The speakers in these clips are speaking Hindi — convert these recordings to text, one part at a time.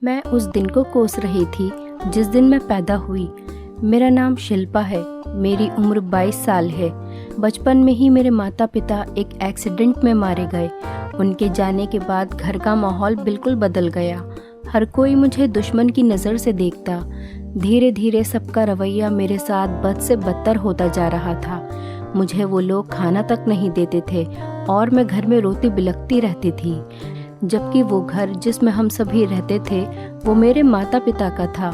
मैं उस दिन को कोस रही थी जिस दिन मैं पैदा हुई। मेरा नाम शिल्पा है। मेरी उम्र 22 साल है। बचपन में ही मेरे माता पिता एक एक्सीडेंट में मारे गए। उनके जाने के बाद घर का माहौल बिल्कुल बदल गया। हर कोई मुझे दुश्मन की नज़र से देखता। धीरे धीरे सबका रवैया मेरे साथ बद से बदतर होता जा रहा था। मुझे वो लोग खाना तक नहीं देते थे और मैं घर में रोती बिलखती रहती थी, जबकि वो घर जिसमें हम सभी रहते थे वो मेरे माता पिता का था।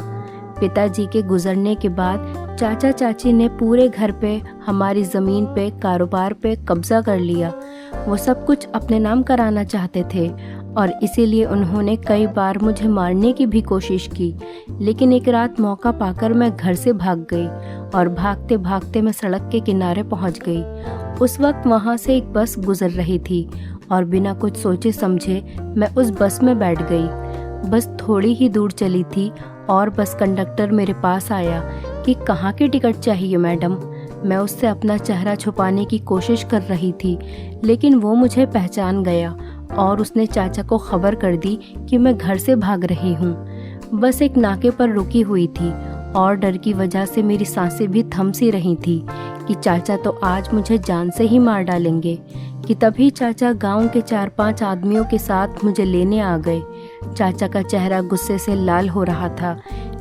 पिताजी के गुजरने के बाद चाचा चाची ने पूरे घर पे, हमारी ज़मीन पे, कारोबार पे कब्ज़ा कर लिया। वो सब कुछ अपने नाम कराना चाहते थे और इसीलिए उन्होंने कई बार मुझे मारने की भी कोशिश की। लेकिन एक रात मौका पाकर मैं घर से भाग गई और भागते भागते मैं सड़क के किनारे पहुंच गई। उस वक्त वहां से एक बस गुजर रही थी और बिना कुछ सोचे समझे मैं उस बस में बैठ गई। बस थोड़ी ही दूर चली थी और बस कंडक्टर मेरे पास आया कि कहाँ की टिकट चाहिए मैडम। मैं उससे अपना चेहरा छुपाने की कोशिश कर रही थी, लेकिन वो मुझे पहचान गया और उसने चाचा को खबर कर दी कि मैं घर से भाग रही हूँ। बस एक नाके पर रुकी हुई थी और डर की वजह से मेरी सांसें भी थम सी रही थी कि चाचा तो आज मुझे जान से ही मार डालेंगे। कि तभी चाचा गांव के 4-5 आदमियों के साथ मुझे लेने आ गए। चाचा का चेहरा गुस्से से लाल हो रहा था,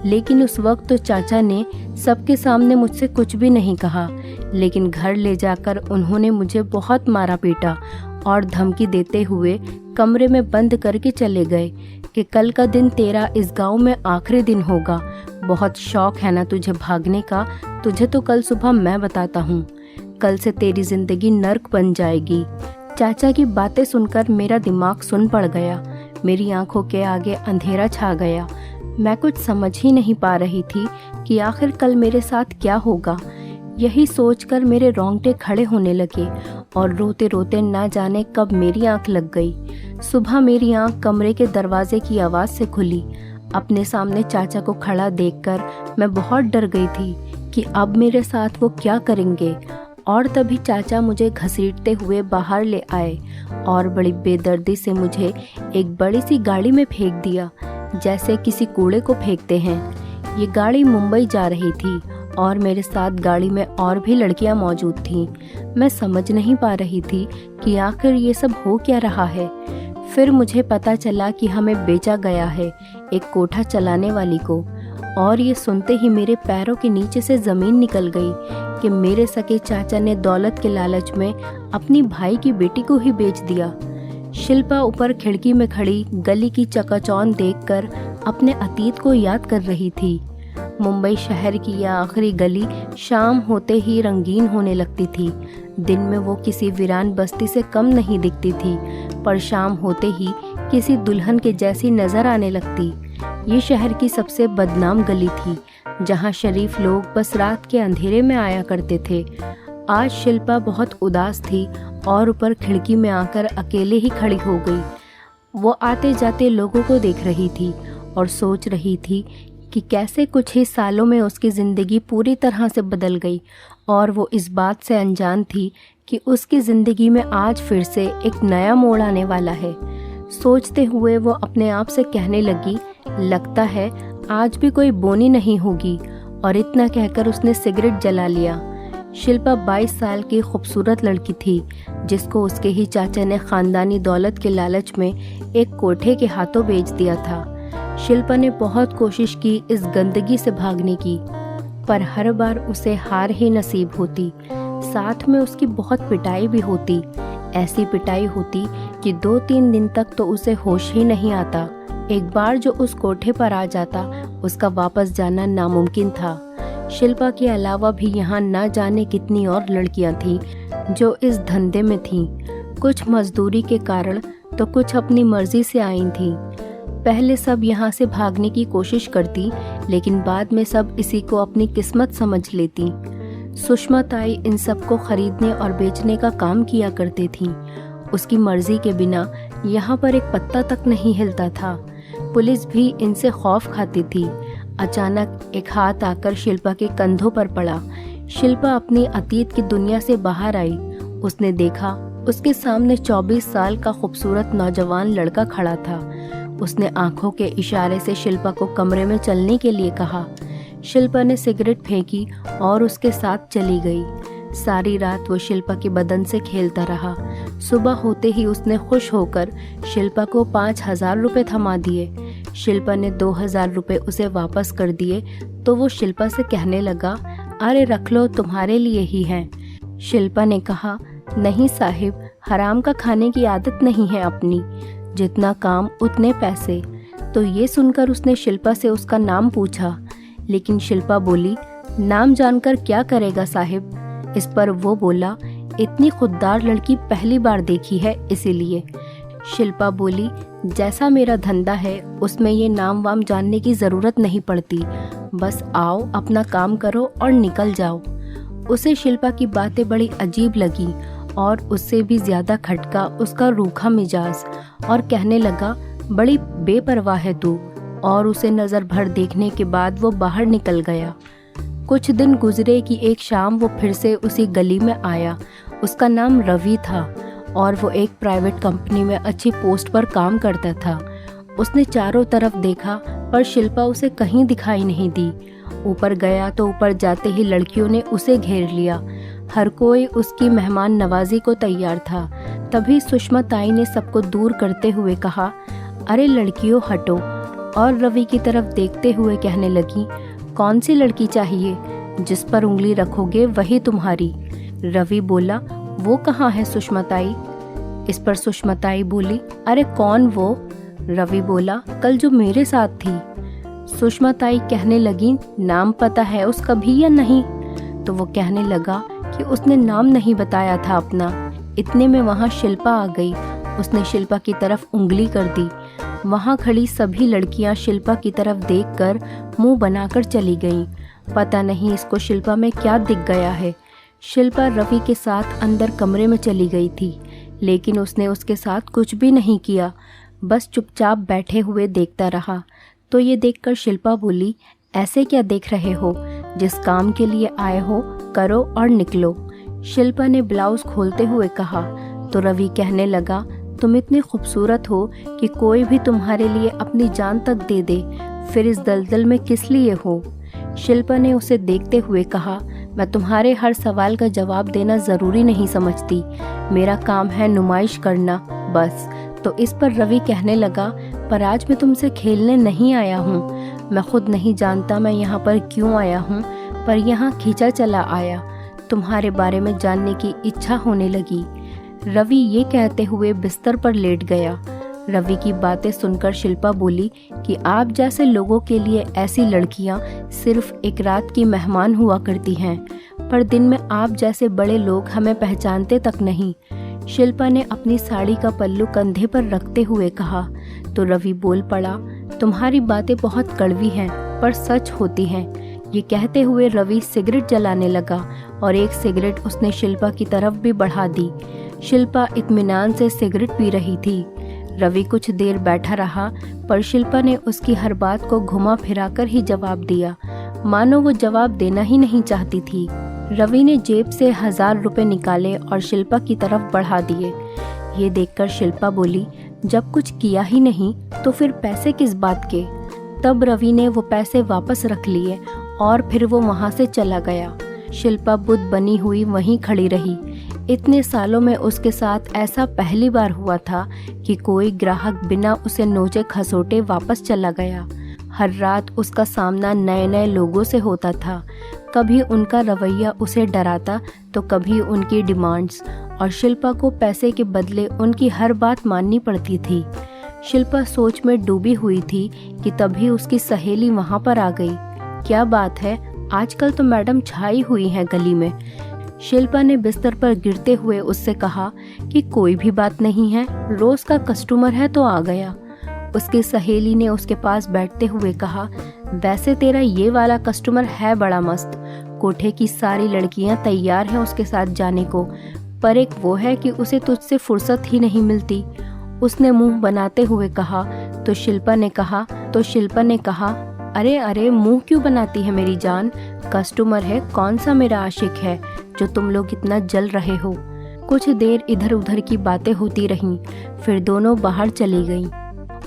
लेकिन उस वक्त तो चाचा ने सबके सामने मुझसे कुछ भी नहीं कहा। लेकिन घर ले जाकर उन्होंने मुझे बहुत मारा पीटा और धमकी देते हुए कमरे में बंद करके चले गए कि कल का दिन तेरा इस गांव में आखिरी दिन होगा। बहुत शौक है ना तुझे भागने का, तुझे तो कल सुबह मैं बताता हूँ। कल से तेरी जिंदगी नर्क बन जाएगी। चाचा की बातें सुनकर मेरा दिमाग सुन पड़ गया। मेरी आंखों के आगे अंधेरा छा गया। मैं कुछ समझ ही नहीं पा रही थी कि आखिर कल मेरे साथ क्या होगा। यही सोचकर मेरे रोंगटे खड़े होने लगे और रोते रोते ना जाने कब मेरी आंख लग गई। सुबह मेरी आंख कमरे के दरवाजे की आवाज़ से खुली। अपने सामने चाचा को खड़ा देखकर मैं बहुत डर गई थी कि अब मेरे साथ वो क्या करेंगे। और तभी चाचा मुझे घसीटते हुए बाहर ले आए और बड़ी बेदर्दी से मुझे एक बड़ी सी गाड़ी में फेंक दिया, जैसे किसी कूड़े को फेंकते हैं। ये गाड़ी मुंबई जा रही थी और मेरे साथ गाड़ी में और भी लड़कियां मौजूद थीं। मैं समझ नहीं पा रही थी कि आखिर ये सब हो क्या रहा है। फिर मुझे पता चला कि हमें बेचा गया है एक कोठा चलाने वाली को, और ये सुनते ही मेरे पैरों के नीचे से ज़मीन निकल गई कि मेरे सके चाचा ने दौलत के लालच में अपनी भाई की बेटी को ही बेच दिया। शिल्पा ऊपर खिड़की में खड़ी गली की चकाचौंध देखकर अपने अतीत को याद कर रही थी। मुंबई शहर की यह आखिरी गली शाम होते ही रंगीन होने लगती थी। दिन में वो किसी वीरान बस्ती से कम नहीं दिखती थी, पर शाम होते ही किसी दुल्हन के जैसी नजर आने लगती। ये शहर की सबसे बदनाम गली थी, जहाँ शरीफ लोग बस रात के अंधेरे में आया करते थे। आज शिल्पा बहुत उदास थी और ऊपर खिड़की में आकर अकेले ही खड़ी हो गई। वो आते जाते लोगों को देख रही थी और सोच रही थी कि कैसे कुछ ही सालों में उसकी ज़िंदगी पूरी तरह से बदल गई, और वो इस बात से अनजान थी कि उसकी ज़िंदगी में आज फिर से एक नया मोड़ आने वाला है। सोचते हुए वो अपने आप से कहने लगी, लगता है आज भी कोई बोनी नहीं होगी, और इतना कहकर उसने सिगरेट जला लिया। शिल्पा 22 साल की खूबसूरत लड़की थी, जिसको उसके ही चाचा ने खानदानी दौलत के लालच में एक कोठे के हाथों बेच दिया था। शिल्पा ने बहुत कोशिश की इस गंदगी से भागने की, पर हर बार उसे हार ही नसीब होती। साथ में उसकी बहुत पिटाई भी होती। ऐसी पिटाई होती कि 2-3 दिन तक तो उसे होश ही नहीं आता। एक बार जो उस कोठे पर आ जाता, उसका वापस जाना नामुमकिन था। शिल्पा के अलावा भी यहाँ न जाने कितनी और लड़कियाँ थीं जो इस धंधे में थीं। कुछ मजदूरी के कारण तो कुछ अपनी मर्जी से आई थीं। पहले सब यहाँ से भागने की कोशिश करती, लेकिन बाद में सब इसी को अपनी किस्मत समझ लेती। सुषमा ताई इन सब को खरीदने और बेचने का काम किया करती थीं। उसकी मर्जी के बिना यहाँ पर एक पत्ता तक नहीं हिलता था। पुलिस भी इनसे खौफ खाती थी। अचानक एक हाथ आकर शिल्पा के कंधों पर पड़ा। शिल्पा अपनी अतीत की दुनिया से बाहर आई। उसने देखा उसके सामने 24 साल का खूबसूरत नौजवान लड़का खड़ा था। उसने आंखों के इशारे से शिल्पा को कमरे में चलने के लिए कहा। शिल्पा ने सिगरेट फेंकी और उसके साथ चली गई। सारी रात वो शिल्पा के बदन से खेलता रहा। सुबह होते ही उसने खुश होकर शिल्पा को 5,000 रुपये थमा दिए। शिल्पा ने 2,000 रुपये उसे वापस कर दिए तो वो शिल्पा से कहने लगा, अरे रख लो, तुम्हारे लिए ही हैं। शिल्पा ने कहा, नहीं साहिब, हराम का खाने की आदत नहीं है अपनी, जितना काम उतने पैसे। तो ये सुनकर उसने शिल्पा से उसका नाम पूछा, लेकिन शिल्पा बोली, नाम जानकर क्या करेगा साहिब। इस पर वो बोला, इतनी खुददार लड़की पहली बार देखी है इसीलिए। शिल्पा बोली, जैसा मेरा धंधा है उसमें ये नाम वाम जानने की ज़रूरत नहीं पड़ती, बस आओ अपना काम करो और निकल जाओ। उसे शिल्पा की बातें बड़ी अजीब लगी और उससे भी ज़्यादा खटका उसका रूखा मिजाज, और कहने लगा, बड़ी बेपरवाह है तू। और उसे नज़र भर देखने के बाद वो बाहर निकल गया। कुछ दिन गुजरे कि एक शाम वो फिर से उसी गली में आया। उसका नाम रवि था और वो एक प्राइवेट कंपनी में अच्छी पोस्ट पर काम करता था। उसने चारों तरफ देखा पर शिल्पा उसे कहीं दिखाई नहीं दी। ऊपर गया तो ऊपर जाते ही लड़कियों ने उसे घेर लिया। हर कोई उसकी मेहमान नवाजी को तैयार था। तभी सुषमा ताई ने सबको दूर करते हुए कहा, अरे लड़कियों हटो, और रवि की तरफ देखते हुए कहने लगी, कौन सी लड़की चाहिए, जिस पर उंगली रखोगे वही तुम्हारी। रवि बोला, वो कहाँ है सुषमा ताई। इस पर सुषमा ताई बोली, अरे कौन वो। रवि बोला, कल जो मेरे साथ थी। सुषमा ताई कहने लगी, नाम पता है उसका भी या नहीं। तो वो कहने लगा कि उसने नाम नहीं बताया था अपना। इतने में वहाँ शिल्पा आ गई। उसने शिल्पा की तरफ उंगली कर दी। वहाँ खड़ी सभी लड़कियाँ शिल्पा की तरफ देखकर मुंह बनाकर चली गईं। पता नहीं इसको शिल्पा में क्या दिख गया है। शिल्पा रवि के साथ अंदर कमरे में चली गई थी, लेकिन उसने उसके साथ कुछ भी नहीं किया, बस चुपचाप बैठे हुए देखता रहा। तो ये देखकर शिल्पा बोली, ऐसे क्या देख रहे हो, जिस काम के लिए आए हो करो और निकलो। शिल्पा ने ब्लाउज खोलते हुए कहा। तो रवि कहने लगा, तुम इतनी खूबसूरत हो कि कोई भी तुम्हारे लिए अपनी जान तक दे दे, फिर इस दलदल में किस लिए हो। शिल्पा ने उसे देखते हुए कहा, मैं तुम्हारे हर सवाल का जवाब देना ज़रूरी नहीं समझती, मेरा काम है नुमाइश करना बस। तो इस पर रवि कहने लगा, पर आज मैं तुमसे खेलने नहीं आया हूँ, मैं खुद नहीं जानता मैं यहाँ पर क्यों आया हूँ, पर यहाँ खींचा चला आया, तुम्हारे बारे में जानने की इच्छा होने लगी। रवि ये कहते हुए बिस्तर पर लेट गया। रवि की बातें सुनकर शिल्पा बोली कि आप जैसे लोगों के लिए ऐसी लड़कियां सिर्फ एक रात की मेहमान हुआ करती हैं, पर दिन में आप जैसे बड़े लोग हमें पहचानते तक नहीं। शिल्पा ने अपनी साड़ी का पल्लू कंधे पर रखते हुए कहा। तो रवि बोल पड़ा, तुम्हारी बातें बहुत कड़वी हैं पर सच होती हैं। ये कहते हुए रवि सिगरेट जलाने लगा और एक सिगरेट उसने शिल्पा की तरफ भी बढ़ा दी। शिल्पा इत्मीनान से सिगरेट पी रही थी। रवि कुछ देर बैठा रहा, पर शिल्पा ने उसकी हर बात को घुमा फिराकर ही जवाब दिया, मानो वो जवाब देना ही नहीं चाहती थी। रवि ने जेब से 1,000 रुपये निकाले और शिल्पा की तरफ बढ़ा दिए। ये देखकर शिल्पा बोली, जब कुछ किया ही नहीं तो फिर पैसे किस बात के। तब रवि ने वो पैसे वापस रख लिए और फिर वो वहाँ से चला गया। शिल्पा बुद्ध बनी हुई वहीं खड़ी रही। इतने सालों में उसके साथ ऐसा पहली बार हुआ था कि कोई ग्राहक बिना उसे नोचे खसोटे वापस चला गया। हर रात उसका सामना नए नए लोगों से होता था। कभी उनका रवैया उसे डराता तो कभी उनकी डिमांड्स, और शिल्पा को पैसे के बदले उनकी हर बात माननी पड़ती थी। शिल्पा सोच में डूबी हुई थी कि तभी उसकी सहेली वहाँ पर आ गई। क्या बात है, आजकल तो मैडम छाई हुई हैं गली में। शिल्पा ने बिस्तर पर गिरते हुए उससे कहा कि कोई भी बात नहीं है, रोज का कस्टमर है तो आ गया। उसकी सहेली ने उसके पास बैठते हुए कहा, वैसे तेरा ये वाला कस्टमर है बड़ा मस्त, कोठे की सारी लड़कियां तैयार हैं उसके साथ जाने को, पर एक वो है कि उसे तुझसे फुर्सत ही नहीं मिलती। उसने मुंह बनाते हुए कहा। तो शिल्पा ने कहा, अरे अरे मुंह क्यों बनाती है मेरी जान, कस्टमर है, कौन सा मेरा आशिक है जो तुम लोग इतना जल रहे हो। कुछ देर इधर उधर की बातें होती रहीं, फिर दोनों बाहर चली गईं।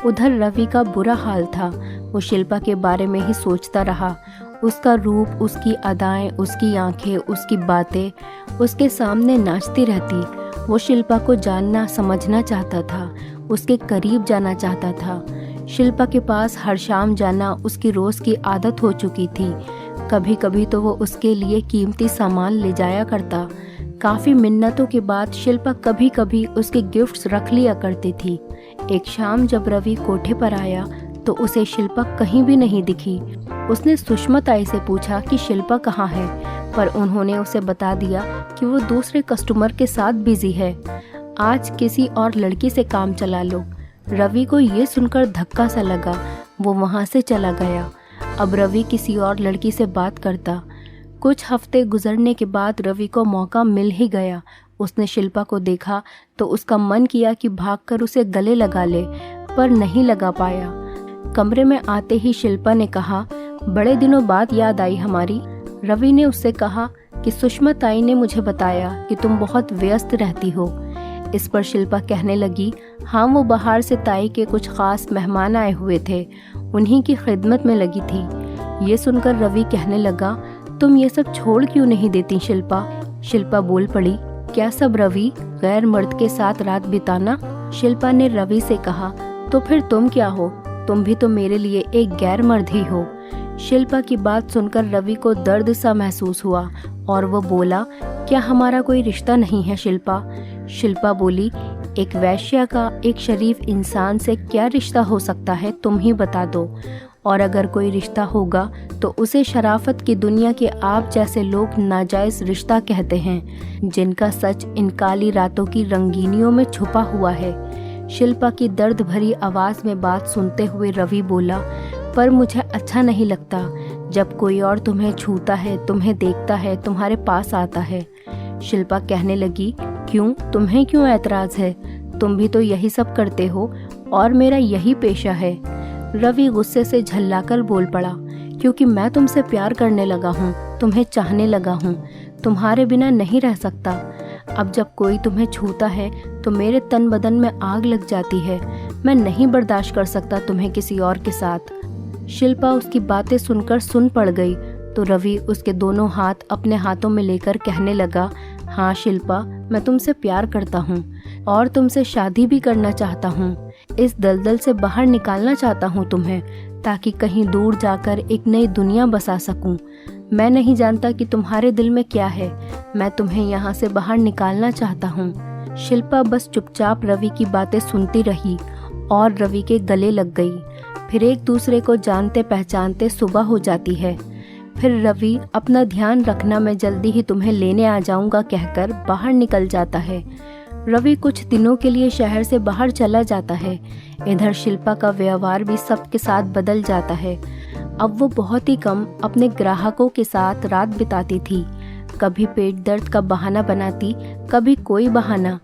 उधर रवि का बुरा हाल था। वो शिल्पा के बारे में ही सोचता रहा। उसका रूप, उसकी अदाएं, उसकी आंखें, उसकी बातें उसके सामने नाचती रहती। वो शिल्पा को जानना समझना चाहता था, उसके करीब जाना चाहता था। शिल्पा के पास हर शाम जाना उसकी रोज़ की आदत हो चुकी थी। कभी कभी तो वो उसके लिए कीमती सामान ले जाया करता। काफ़ी मिन्नतों के बाद शिल्पा कभी कभी उसके गिफ्ट्स रख लिया करती थी। एक शाम जब रवि कोठे पर आया तो उसे शिल्पा कहीं भी नहीं दिखी। उसने सुषमा ताई से पूछा कि शिल्पा कहाँ है, पर उन्होंने उसे बता दिया कि वो दूसरे कस्टमर के साथ बिजी है, आज किसी और लड़की से काम चला लो। रवि को ये सुनकर धक्का सा लगा। वो वहाँ से चला गया। अब रवि किसी और लड़की से बात करता। कुछ हफ्ते गुजरने के बाद रवि को मौका मिल ही गया। उसने शिल्पा को देखा तो उसका मन किया कि भागकर उसे गले लगा ले, पर नहीं लगा पाया। कमरे में आते ही शिल्पा ने कहा, बड़े दिनों बाद याद आई हमारी। रवि ने उससे कहा कि सुषमा ताई ने मुझे बताया कि तुम बहुत व्यस्त रहती हो। इस पर शिल्पा कहने लगी, हाँ, वो बाहर से ताई के कुछ खास मेहमान आए हुए थे, उन्हीं की खिदमत में लगी थी। ये सुनकर रवि कहने लगा, तुम ये सब छोड़ क्यों नहीं देती शिल्पा? शिल्पा बोल पड़ी, क्या सब रवि, गैर मर्द के साथ रात बिताना? शिल्पा ने रवि से कहा, तो फिर तुम क्या हो? तुम भी तो मेरे लिए एक गैर मर्द ही हो। शिल्पा की बात सुनकर रवि को दर्द सा महसूस हुआ और वो बोला, क्या हमारा कोई रिश्ता नहीं है शिल्पा? शिल्पा बोली, एक वैश्या का एक शरीफ इंसान से क्या रिश्ता हो सकता है, तुम ही बता दो। और अगर कोई रिश्ता होगा तो उसे शराफत की दुनिया के आप जैसे लोग नाजायज़ रिश्ता कहते हैं, जिनका सच इन काली रातों की रंगीनियों में छुपा हुआ है। शिल्पा की दर्द भरी आवाज़ में बात सुनते हुए रवि बोला, पर मुझे अच्छा नहीं लगता जब कोई और तुम्हें छूता है, तुम्हें देखता है, तुम्हारे पास आता है। शिल्पा कहने लगी, क्यों, तुम्हें क्यों एतराज़ है? तुम भी तो यही सब करते हो और मेरा यही पेशा है। रवि गुस्से से झल्लाकर बोल पड़ा, क्योंकि मैं तुमसे प्यार करने लगा हूँ, तुम्हें चाहने लगा हूँ, तुम्हारे बिना नहीं रह सकता। अब जब कोई तुम्हें छूता है तो मेरे तन बदन में आग लग जाती है। मैं नहीं बर्दाश्त कर सकता तुम्हें किसी और के साथ। शिल्पा उसकी बातें सुनकर सुन पड़ गई तो रवि उसके दोनों हाथ अपने हाथों में लेकर कहने लगा, हाँ शिल्पा, मैं तुमसे प्यार करता हूँ और तुमसे शादी भी करना चाहता हूँ। इस दलदल से बाहर निकालना चाहता हूँ तुम्हें, ताकि कहीं दूर जाकर एक नई दुनिया बसा सकूँ। मैं नहीं जानता कि तुम्हारे दिल में क्या है, मैं तुम्हें यहाँ से बाहर निकालना चाहता हूँ। शिल्पा बस चुपचाप रवि की बातें सुनती रही और रवि के गले लग गई। फिर एक दूसरे को जानते पहचानते सुबह हो जाती है। फिर रवि अपना ध्यान रखना, मैं जल्दी ही तुम्हें लेने आ जाऊंगा कहकर बाहर निकल जाता है। रवि कुछ दिनों के लिए शहर से बाहर चला जाता है। इधर शिल्पा का व्यवहार भी सबके साथ बदल जाता है। अब वो बहुत ही कम अपने ग्राहकों के साथ रात बिताती थी। कभी पेट दर्द का बहाना बनाती, कभी कोई बहाना।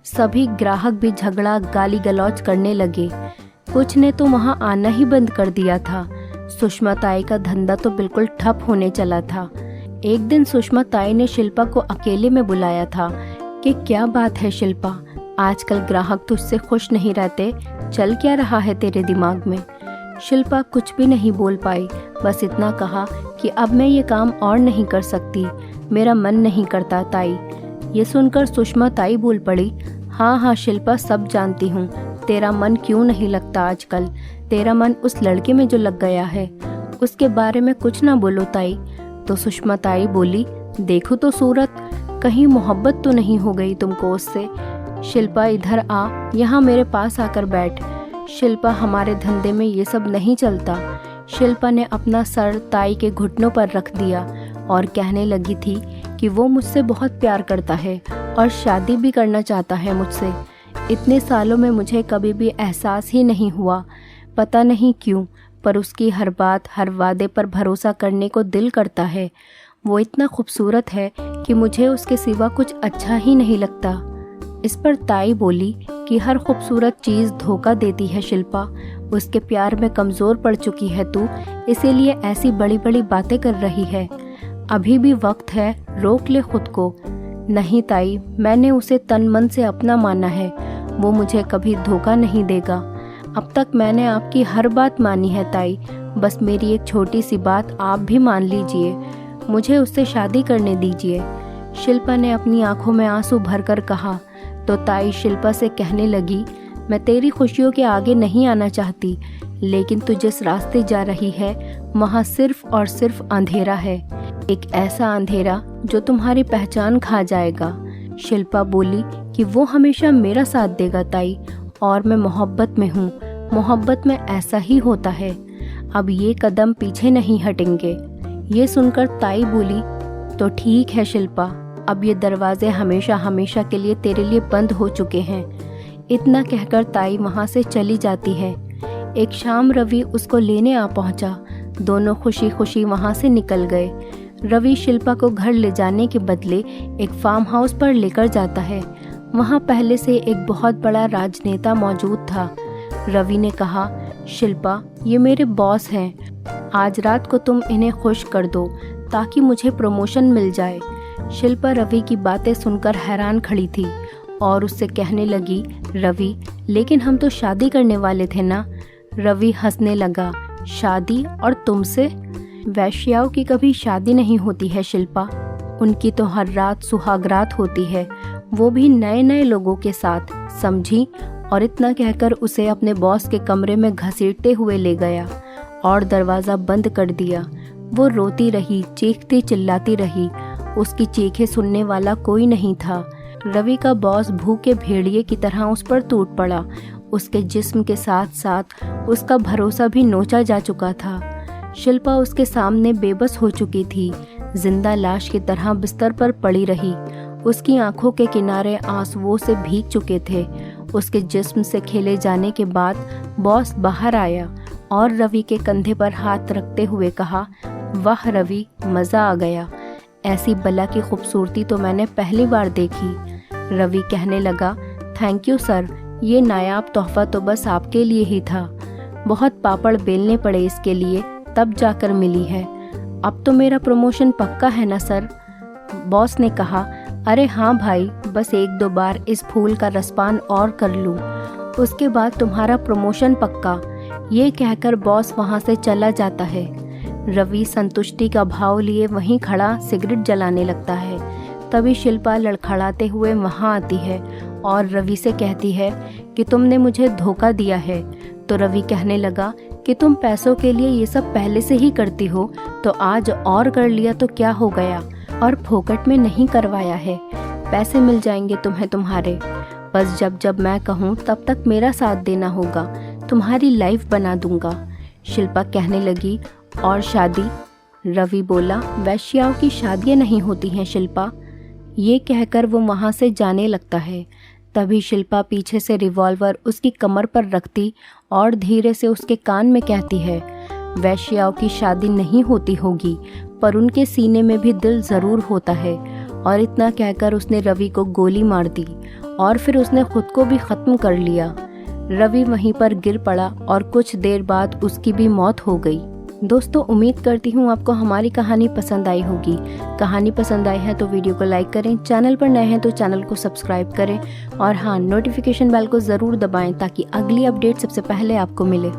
सभी ग्राहक भी झगड़ा गाली गलौज करने लगे। कुछ ने तो वहाँ आना ही बंद कर दिया था। सुषमा ताई का धंधा तो बिल्कुल ठप होने चला था। एक दिन सुषमा ताई ने शिल्पा को अकेले में बुलाया था कि क्या बात है शिल्पा, आजकल ग्राहक तुझसे खुश नहीं रहते, चल क्या रहा है तेरे दिमाग में? शिल्पा कुछ भी नहीं बोल पाई, बस इतना कहा कि अब मैं ये काम और नहीं कर सकती, मेरा मन नहीं करता ताई। ये सुनकर सुषमा ताई बोल पड़ी, हाँ हाँ शिल्पा, सब जानती हूँ, तेरा मन क्यों नहीं लगता आजकल। तेरा मन उस लड़के में जो लग गया है, उसके बारे में कुछ ना बोलो ताई। तो सुषमा ताई बोली, देखो तो सूरत, कहीं मोहब्बत तो नहीं हो गई तुमको उससे? शिल्पा इधर आ, यहाँ मेरे पास आकर बैठ। शिल्पा, हमारे धंधे में ये सब नहीं चलता। शिल्पा ने अपना सर ताई के घुटनों पर रख दिया और कहने लगी थी कि वो मुझसे बहुत प्यार करता है और शादी भी करना चाहता है मुझसे। इतने सालों में मुझे कभी भी एहसास ही नहीं हुआ, पता नहीं क्यों, पर उसकी हर बात, हर वादे पर भरोसा करने को दिल करता है। वो इतना खूबसूरत है कि मुझे उसके सिवा कुछ अच्छा ही नहीं लगता। इस पर ताई बोली कि हर खूबसूरत चीज़ धोखा देती है शिल्पा, उसके प्यार में कमज़ोर पड़ चुकी है तू, इसीलिए ऐसी बड़ी बड़ी बातें कर रही है। अभी भी वक्त है, रोक ले खुद को। नहीं ताई, मैंने उसे तन मन से अपना माना है, वो मुझे कभी धोखा नहीं देगा। अब तक मैंने आपकी हर बात मानी है ताई, बस मेरी एक छोटी सी बात आप भी मान लीजिए, मुझे उससे शादी करने दीजिए। शिल्पा ने अपनी आंखों में आंसू भरकर कहा तो ताई शिल्पा से कहने लगी, मैं तेरी खुशियों के आगे नहीं आना चाहती, लेकिन तू जिस रास्ते जा रही है वहाँ सिर्फ और सिर्फ अंधेरा है, एक ऐसा अंधेरा जो तुम्हारी पहचान खा जाएगा। शिल्पा बोली कि वो हमेशा मेरा साथ देगा ताई, और मैं मोहब्बत में हूँ, मोहब्बत में ऐसा ही होता है, अब ये कदम पीछे नहीं हटेंगे। ये सुनकर ताई बोली, तो ठीक है शिल्पा, अब ये दरवाजे हमेशा हमेशा के लिए तेरे लिए बंद हो चुके हैं। इतना कहकर ताई वहाँ से चली जाती है। एक शाम रवि उसको लेने आ पहुँचा। दोनों खुशी खुशी वहाँ से निकल गए। रवि शिल्पा को घर ले जाने के बदले एक फार्म हाउस पर लेकर जाता है। वहाँ पहले से एक बहुत बड़ा राजनेता मौजूद था। रवि ने कहा, शिल्पा ये मेरे बॉस हैं, आज रात को तुम इन्हें खुश कर दो ताकि मुझे प्रमोशन मिल जाए। शिल्पा रवि की बातें सुनकर हैरान खड़ी थी और उससे कहने लगी, रवि लेकिन हम तो शादी करने वाले थे ना। रवि हंसने लगा, शादी और तुमसे? वैश्याओं की कभी शादी नहीं होती है शिल्पा, उनकी तो हर रात सुहागरात होती है, वो भी नए नए लोगों के साथ, समझी। और इतना कहकर उसे अपने बॉस के कमरे में घसीटते हुए ले गया और दरवाज़ा बंद कर दिया। वो रोती रही, चीखती चिल्लाती रही, उसकी चीखें सुनने वाला कोई नहीं था। रवि का बॉस भूखे भेड़िए की तरह उस पर टूट पड़ा। उसके जिस्म के साथ साथ उसका भरोसा भी नोचा जा चुका था। शिल्पा उसके सामने बेबस हो चुकी थी, जिंदा लाश की तरह बिस्तर पर पड़ी रही। उसकी आंखों के किनारे आंसुओं से भीग चुके थे। उसके जिस्म से खेले जाने के बाद बॉस बाहर आया और रवि के कंधे पर हाथ रखते हुए कहा, वाह रवि, मज़ा आ गया, ऐसी बला की खूबसूरती तो मैंने पहली बार देखी। रवि कहने लगा, थैंक यू सर, ये नायाब तोहफा तो बस आपके लिए ही था, बहुत पापड़ बेलने पड़े इसके लिए, तब जाकर मिली है। अब तो मेरा प्रमोशन पक्का है ना सर? बॉस ने कहा, अरे हाँ भाई, बस एक दो बार इस फूल का रसपान और कर लूँ, उसके बाद तुम्हारा प्रमोशन पक्का। ये कहकर बॉस वहाँ से चला जाता है। रवि संतुष्टि का भाव लिए वहीं खड़ा सिगरेट जलाने लगता है। तभी शिल्पा लड़खड़ाते हुए वहाँ आती है और रवि से कहती है कि तुमने मुझे धोखा दिया है। तो रवि कहने लगा कि तुम पैसों के लिए ये सब पहले से ही करती हो, तो आज और कर लिया तो क्या हो गया, और फोकट में नहीं करवाया है, पैसे मिल जाएंगे तुम्हें तुम्हारे। बस जब जब मैं कहूँ तब तक मेरा साथ देना होगा, तुम्हारी लाइफ बना दूंगा। शिल्पा कहने लगी, और शादी? रवि बोला, वैश्याओं की शादियाँ नहीं होती हैं शिल्पा। ये कहकर वो वहाँ से जाने लगता है। तभी शिल्पा पीछे से रिवॉल्वर उसकी कमर पर रखती और धीरे से उसके कान में कहती है, वैश्याओं की शादी नहीं होती होगी, पर उनके सीने में भी दिल ज़रूर होता है। और इतना कहकर उसने रवि को गोली मार दी और फिर उसने खुद को भी ख़त्म कर लिया। रवि वहीं पर गिर पड़ा और कुछ देर बाद उसकी भी मौत हो गई। दोस्तों, उम्मीद करती हूँ आपको हमारी कहानी पसंद आई होगी। कहानी पसंद आई है तो वीडियो को लाइक करें, चैनल पर नए हैं तो चैनल को सब्सक्राइब करें और हाँ, नोटिफिकेशन बेल को ज़रूर दबाएं ताकि अगली अपडेट सबसे पहले आपको मिले।